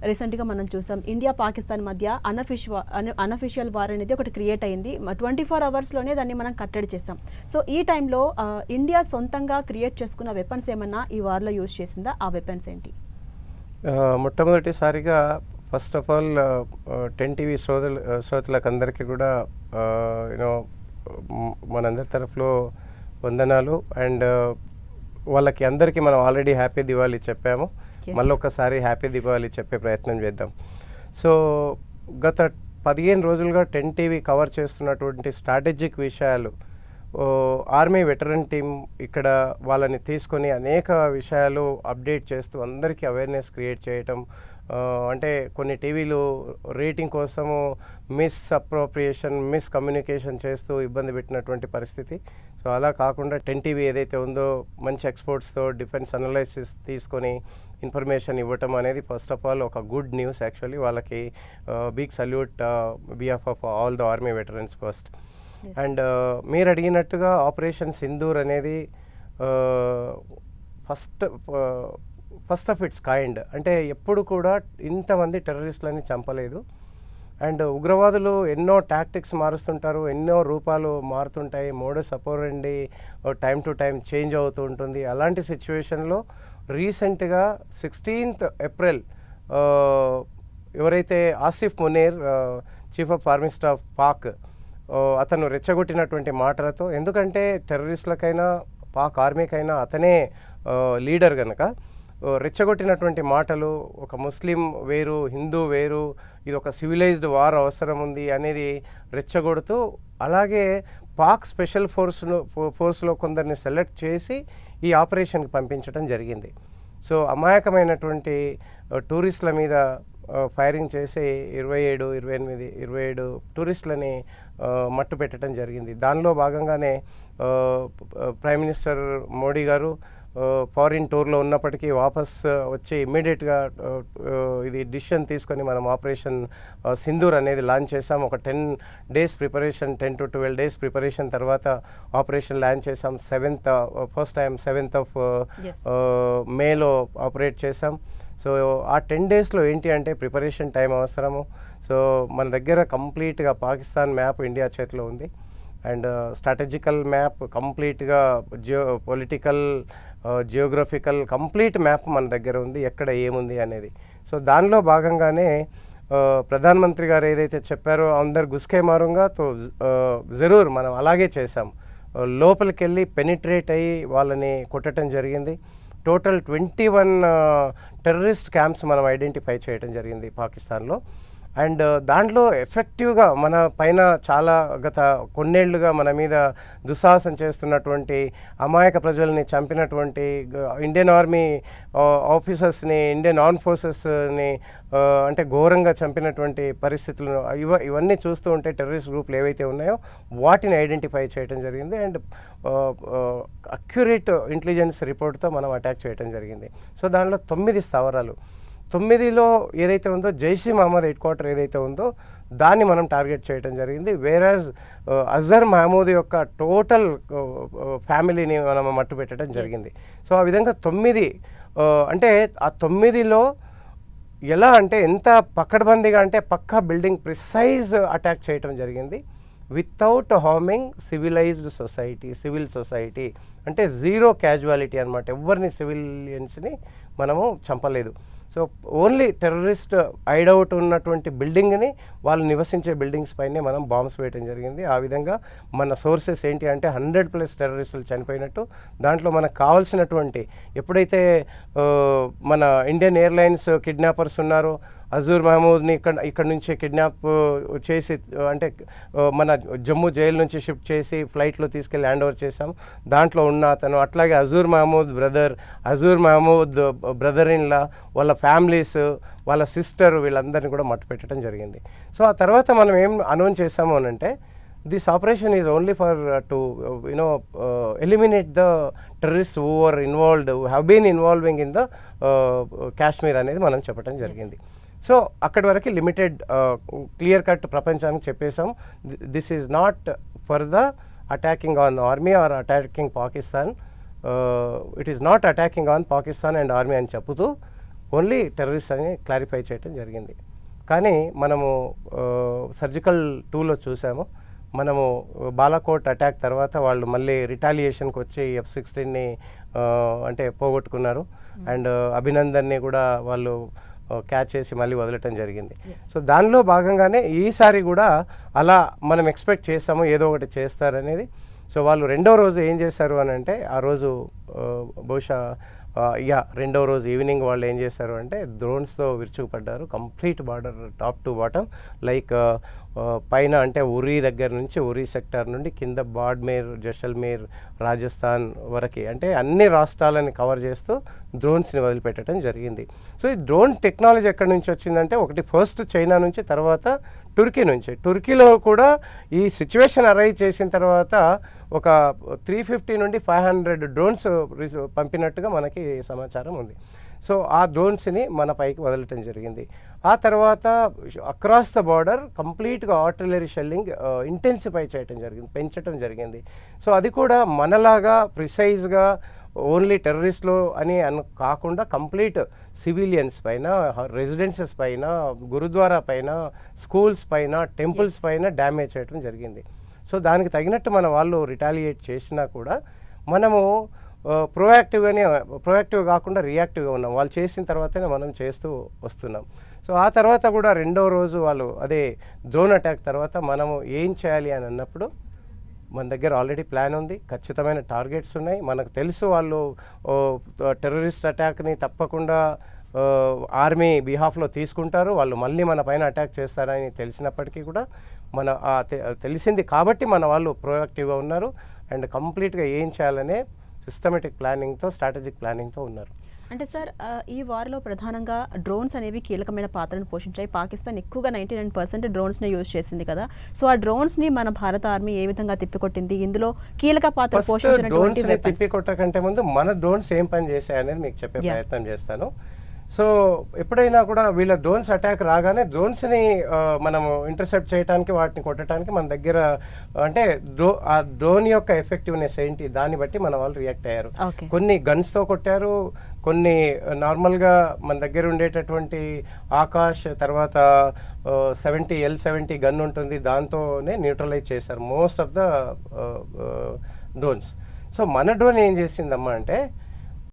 రీసెంట్గా మనం చూసాం ఇండియా పాకిస్తాన్ మధ్య అనఫిషియల్ వార్ అనేది ఒకటి క్రియేట్ అయింది. 24 అవర్స్లోనే దాన్ని మనం కట్టడి చేసాం. సో ఈ టైంలో ఇండియా సొంతంగా క్రియేట్ చేసుకున్న వెపన్స్ ఏమన్నా ఈ వార్లో యూజ్ చేసిందా? ఆ వెపన్స్ ఏంటి? మొట్టమొదటిసారిగా ఫస్ట్ ఆఫ్ ఆల్ 10 టీవీ శ్రోతలకు అందరికీ కూడా యూనో మనందరి తరఫులో వందనాలు. అండ్ వాళ్ళకి అందరికీ మనం ఆల్రెడీ హ్యాపీ దివాళీ చెప్పాము. మళ్ళీ ఒకసారి హ్యాపీ దివాళీ చెప్పే ప్రయత్నం చేద్దాం. సో గత 15 రోజులుగా 10 టీవీ కవర్ చేస్తున్నటువంటి స్ట్రాటజిక్ విషయాలు, ఆర్మీ వెటరన్ టీం ఇక్కడ వాళ్ళని తీసుకొని అనేక విషయాలు అప్డేట్ చేస్తూ అందరికీ అవేర్నెస్ క్రియేట్ చేయటం. అంటే కొన్ని టీవీలు రేటింగ్ కోసము మిస్అప్రోప్రియేషన్, మిస్కమ్యూనికేషన్ చేస్తూ ఇబ్బంది పెట్టినటువంటి పరిస్థితి. సో అలా కాకుండా 10 టీవీ ఏదైతే ఉందో మంచి ఎక్స్పర్ట్స్తో డిఫెన్స్ అనలైసిస్ తీసుకొని ఇన్ఫర్మేషన్ ఇవ్వటం అనేది ఫస్ట్ ఆఫ్ ఆల్ ఒక గుడ్ న్యూస్. యాక్చువల్లీ వాళ్ళకి big salute behalf of all the army veterans first. And మీరు అడిగినట్టుగా ఆపరేషన్ సింధూర్ అనేది ఫస్ట్ ఆఫ్ ఇట్స్ కైండ్. అంటే ఎప్పుడు కూడా ఇంతమంది టెర్రరిస్టులని చంపలేదు. అండ్ ఉగ్రవాదులు ఎన్నో టాక్టిక్స్ మారుస్తుంటారు, ఎన్నో రూపాలు మారుతుంటాయి, modus operandi time to time change అవుతూ ఉంటుంది. అలాంటి సిచ్యువేషన్లో రీసెంట్గా 16th ఏప్రిల్ ఎవరైతే Asif Munir chief of army staff Pak అతను రెచ్చగొట్టినటువంటి మాటలతో, ఎందుకంటే టెర్రరిస్టులకైనా పాక్ ఆర్మీకైనా అతనే లీడర్ కనుక రెచ్చగొట్టినటువంటి మాటలు, ఒక ముస్లిం వేరు, హిందూ వేరు, ఇది ఒక సివిలైజ్డ్ వార్ అవసరం ఉంది అనేది రెచ్చగొడుతూ, అలాగే పాక్ స్పెషల్ ఫోర్స్లో కొందరిని సెలెక్ట్ చేసి ఈ ఆపరేషన్కి పంపించడం జరిగింది. సో అమాయకమైనటువంటి టూరిస్టుల మీద ఫైరింగ్ చేసి 27 టూరిస్టులని మట్టు పెట్టడం జరిగింది. దానిలో భాగంగానే ప్రైమ్ మినిస్టర్ మోడీ గారు ఫారిన్ టూర్లో ఉన్నప్పటికీ వాపస్ వచ్చి ఇమ్మీడియట్గా ఇది డిసిషన్ తీసుకొని మనం ఆపరేషన్ సింధూర్ అనేది లాంచ్ చేసాం. ఒక 10 days preparation, 10 to 12 days preparation తర్వాత ఆపరేషన్ లాంచ్ చేసాం. ఫస్ట్ టైం 7th of మేలో ఆపరేట్ చేసాం. సో ఆ 10 daysలో ఏంటి అంటే ప్రిపరేషన్ టైం అవసరము. సో మన దగ్గర కంప్లీట్గా పాకిస్తాన్ మ్యాప్ ఇండియా చేతిలో ఉంది. అండ్ స్ట్రాటజికల్ మ్యాప్ కంప్లీట్గా పొలిటికల్, జియోగ్రఫికల్ కంప్లీట్ మ్యాప్ మన దగ్గర ఉంది, ఎక్కడ ఏముంది అనేది. సో దానిలో భాగంగానే ప్రధానమంత్రి గారు ఏదైతే చెప్పారో అందరు గుస్కే మారుంగా తో జరూర్ మనం అలాగే చేసాం. లోపలికి వెళ్ళి పెనిట్రేట్ అయ్యి వాళ్ళని కొట్టడం జరిగింది. టోటల్ 21 టెర్రరిస్ట్ క్యాంప్స్ మనం ఐడెంటిఫై చేయడం జరిగింది పాకిస్తాన్లో. అండ్ దాంట్లో ఎఫెక్టివ్గా మన పైన చాలా గత కొన్నేళ్లుగా మన మీద దుస్సాహసం చేస్తున్నటువంటి అమాయక ప్రజల్ని చంపినటువంటి ఇండియన్ ఆర్మీ ఆఫీసర్స్ని, ఇండియన్ ఆర్మ్ ఫోర్సెస్ని అంటే ఘోరంగా చంపినటువంటి పరిస్థితులను ఇవన్నీ చూస్తూ ఉంటే టెర్రరిస్ట్ గ్రూపులు ఏవైతే ఉన్నాయో వాటిని ఐడెంటిఫై చేయడం జరిగింది. అండ్ అక్యురేట్ ఇంటెలిజెన్స్ రిపోర్ట్తో మనం అటాక్ చేయడం జరిగింది. సో దానిలో 9 స్థావరాలు, 9లో ఏదైతే ఉందో జైష్ ఈ మహమ్మద్ హెడ్ క్వార్టర్ ఏదైతే ఉందో దాన్ని మనం టార్గెట్ చేయడం జరిగింది. వేరాజ్ అజర్ మహమూద్ యొక్క టోటల్ ఫ్యామిలీని మనం మట్టు పెట్టడం జరిగింది. సో ఆ విధంగా 9 అంటే ఆ 9లో ఎలా అంటే ఎంత పకడ్బందీగా అంటే పక్కా బిల్డింగ్ ప్రిసైజ్ అటాక్ చేయడం జరిగింది వితౌట్ హార్మింగ్ సివిల్ సొసైటీ అంటే జీరో క్యాజువాలిటీ అనమాట. ఎవరిని సివిలియన్స్ని మనము చంపలేదు. సో ఓన్లీ టెర్రరిస్ట్ ఐడౌట్ ఉన్నటువంటి బిల్డింగ్ని, వాళ్ళు నివసించే బిల్డింగ్స్ పైనే మనం బాంబ్స్ వేయడం జరిగింది. ఆ విధంగా మన సోర్సెస్ ఏంటి అంటే 100+ టెర్రరిస్టులు చనిపోయినట్టు. దాంట్లో మనకు కావాల్సినటువంటి ఎప్పుడైతే మన ఇండియన్ ఎయిర్లైన్స్ కిడ్నాపర్స్ ఉన్నారో అజూర్ మహమూద్ని ఇక్కడ నుంచి కిడ్నాప్ చేసి అంటే మన జమ్మూ జైలు నుంచి షిఫ్ట్ చేసి ఫ్లైట్లో తీసుకెళ్ళి హ్యాండ్ ఓవర్ చేశాం. దాంట్లో ఉన్న అతను, అట్లాగే అజూర్ మహమూద్ బ్రదర్ ఇన్లా, వాళ్ళ ఫ్యామిలీస్, వాళ్ళ సిస్టర్, వీళ్ళందరినీ కూడా మట్టు పెట్టడం జరిగింది. సో ఆ తర్వాత మనం ఏం అనౌన్స్ చేసాము అని అంటే this operation is only for to eliminate the terrorist who are involved, who have been involving in the Kashmir అనేది మనం చెప్పడం జరిగింది. సో అక్కడి వరకు లిమిటెడ్ క్లియర్ కట్ ప్రపంచానికి చెప్పేసాం. This is not for the attacking on army or attacking Pakistan, it is not attacking on Pakistan and army అని చెప్తూ ఓన్లీ టెర్రరిస్ట్ అని క్లారిఫై చేయడం జరిగింది. కానీ మనము సర్జికల్ టూలో చూసాము, మనము బాలాకోట్ అటాక్ తర్వాత వాళ్ళు మళ్ళీ రిటాలియేషన్కి వచ్చి F-16ని అంటే పోగొట్టుకున్నారు. అండ్ అభినందన్ని కూడా వాళ్ళు క్యాచ్ చేసి మళ్ళీ వదలటం జరిగింది. సో దానిలో భాగంగానే ఈసారి కూడా అలా మనం ఎక్స్పెక్ట్ చేస్తాము ఏదో ఒకటి చేస్తారనేది. సో వాళ్ళు రెండో రోజు ఏం చేశారు అని అంటే, ఆ రోజు బహుశా రెండవ రోజు ఈవినింగ్ వాళ్ళు ఏం చేశారు అంటే డ్రోన్స్తో విరుచుకుపడ్డారు complete border top to bottom. Like పైన అంటే ఉరీ దగ్గర నుంచి, ఉరీ సెక్టార్ నుండి కింద బాడ్మేర్, జైసల్మేర్, రాజస్థాన్ వరకు అంటే అన్ని రాష్ట్రాలని కవర్ చేస్తూ డ్రోన్స్ని వదిలిపెట్టడం జరిగింది. సో ఈ డ్రోన్ టెక్నాలజీ ఎక్కడి నుంచి వచ్చిందంటే, ఒకటి ఫస్ట్ చైనా నుంచి, తర్వాత టర్కీ నుంచి. టర్కీలో కూడా ఈ సిచ్యువేషన్ అరైవ్ చేసిన తర్వాత ఒక 350 నుండి 500 డ్రోన్స్ పంపినట్టుగా మనకి సమాచారం ఉంది. సో ఆ డ్రోన్స్ని మన పైకి వదలటం జరిగింది. ఆ తర్వాత అక్రాస్ ద బార్డర్ కంప్లీట్గా ఆర్టిలరీ షెల్లింగ్ ఇంటెన్సిఫై చేయటం జరిగింది, పెంచడం జరిగింది. సో అది కూడా మనలాగా ప్రిసైజ్గా ఓన్లీ టెర్రరిస్ట్లో అని కాకుండా కంప్లీట్ సివిలియన్స్ పైన, రెసిడెన్సెస్ పైన, గురుద్వారా పైన, స్కూల్స్ పైన, టెంపుల్స్ పైన డ్యామేజ్ చేయడం జరిగింది. సో దానికి తగినట్టు మన వాళ్ళు రిటాలియేట్ చేసినా కూడా మనము ప్రొయాక్టివ్ కాకుండా రియాక్టివ్గా ఉన్నాం. వాళ్ళు చేసిన తర్వాతనే మనం చేస్తూ వస్తున్నాం. సో ఆ తర్వాత కూడా రెండో రోజు వాళ్ళు అదే డ్రోన్ అటాక్ తర్వాత మనము ఏం చేయాలి అని అన్నప్పుడు మన దగ్గర ఆల్రెడీ ప్లాన్ ఉంది, ఖచ్చితమైన టార్గెట్స్ ఉన్నాయి. మనకు తెలుసు వాళ్ళు టెర్రరిస్ట్ అటాక్ని తప్పకుండా ఆర్మీ బిహాఫ్లో తీసుకుంటారు, వాళ్ళు మళ్ళీ మన పైన అటాక్ చేస్తారని తెలిసినప్పటికీ కూడా తెలిసింది కాబట్టి మన వాళ్ళు ప్రొయాక్టివ్గా ఉన్నారు. అండ్ కంప్లీట్గా ఏం చేయాలనే సిస్టమేటిక్ ప్లానింగ్తో, స్ట్రాటజిక్ ప్లానింగ్తో ఉన్నారు. అంటే సార్, ఈ వార్లో ప్రధానంగా డ్రోన్స్ అనేవి కీలకమైన పాత్రను పోషించాయి. పాకిస్తాన్ ఎక్కువగా 99% డ్రోన్స్ని యూజ్ చేసింది కదా. సో ఆ డ్రోన్స్ని మన భారత ఆర్మీ ఏ విధంగా తిప్పికొట్టింది, ఇందులో కీలక పాత్ర పోషించినటువంటి తిప్పికొట్టకంటే ముందు మన డ్రోన్స్ ఏం పని చేశాయనేది మీకు చెప్పే ప్రయత్నం చేస్తాను. సో ఎప్పుడైనా కూడా వీళ్ళ డ్రోన్స్ అటాక్ రాగానే డ్రోన్స్ని మనము ఇంటర్సెప్ట్ చేయడానికి, వాటిని కొట్టడానికి మన దగ్గర అంటే ఆ డ్రోన్ యొక్క ఎఫెక్టివ్నెస్ ఏంటి దాన్ని బట్టి మన వాళ్ళు రియాక్ట్ అయ్యారు. కొన్ని గన్స్తో కొట్టారు, కొన్ని నార్మల్గా మన దగ్గర ఉండేటటువంటి ఆకాష్, తర్వాత L-70 గన్ ఉంటుంది, దాంతోనే న్యూట్రలైజ్ చేశారు most of the drones. So మన డ్రోన్ ఏం చేసిందమ్మా అంటే